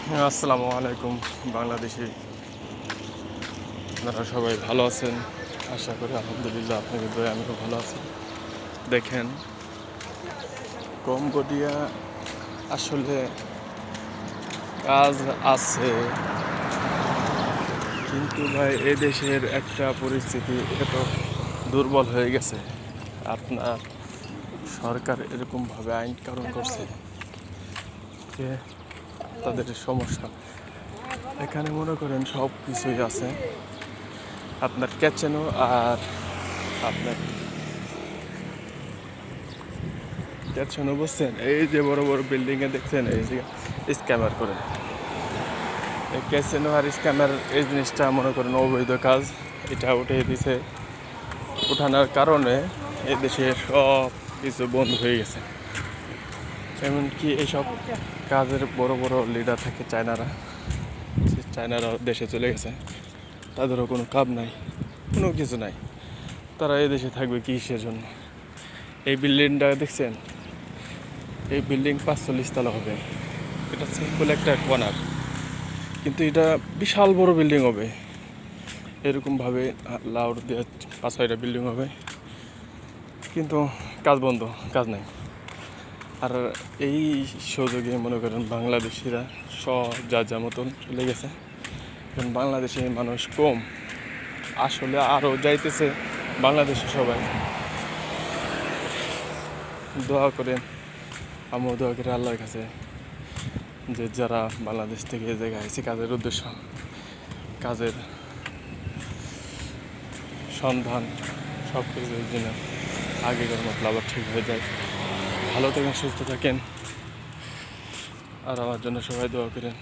আসসালামু আলাইকুম বাংলাদেশি। আপনারা সবাই ভালো আছেন? আশা করি আলহামদুলিল্লাহ আপনাদের দয়া আমিও ভালো আছি। দেখেন, কম্বোডিয়া আসলে কাজ আছে, কিন্তু ভাই এ দেশের একটা পরিস্থিতি এত দুর্বল হয়ে গেছে। আপনার সরকার এরকমভাবে আইন কানুন করছে যে তাদের সমস্যা। এখানে মনে করেন সব কিছুই আছে, আপনার ক্যাচেনো আর আপনার ক্যাচেনো বুঝছেন, এই যে বড় বড় বিল্ডিংয়ে দেখছেন এই যে স্ক্যামার করে, এই ক্যাচেনো আর স্ক্যামার এই জিনিসটা মনে করেন অবৈধ কাজ। এটা উঠে দিছে, উঠানোর কারণে এই দেশে সব কিছু বন্ধ হয়ে গেছে। এমনকি এইসব কাজের বড় বড় লিডার থাকে চায়নারা দেশে চলে গেছে, তাদেরও কোনো কাজ নাই, কোনো কিছু নাই। তারা এই দেশে থাকবে কিসের জন্য? এই বিল্ডিংটা দেখছেন, এই বিল্ডিং 45 তলা হবে। এটা সিম্পল একটা কর্নার, কিন্তু এটা বিশাল বড় বিল্ডিং হবে। এরকমভাবে লাউড দিয়ে 5-6টা বিল্ডিং হবে, কিন্তু কাজ বন্ধ, কাজ নাই। আর এই সুযোগে মনে করেন বাংলাদেশিরা সব যা মতন চলে গেছে। কারণ বাংলাদেশে মানুষ কম, আসলে আরও যাইতেছে বাংলাদেশে। সবাই দোয়া করেন, আমিও দোয়া করি আল্লাহর কাছে যে যারা বাংলাদেশ থেকে এই জায়গায় আছে কাজের উদ্দেশ্য, কাজের সন্ধান, সব কিছুর জন্য আগেকার মতো আবার ঠিক হয়ে যায়। ভালো থাকেন, সুস্থ থাকেন, আর আমার জন্য সবাই দোয়া করেন।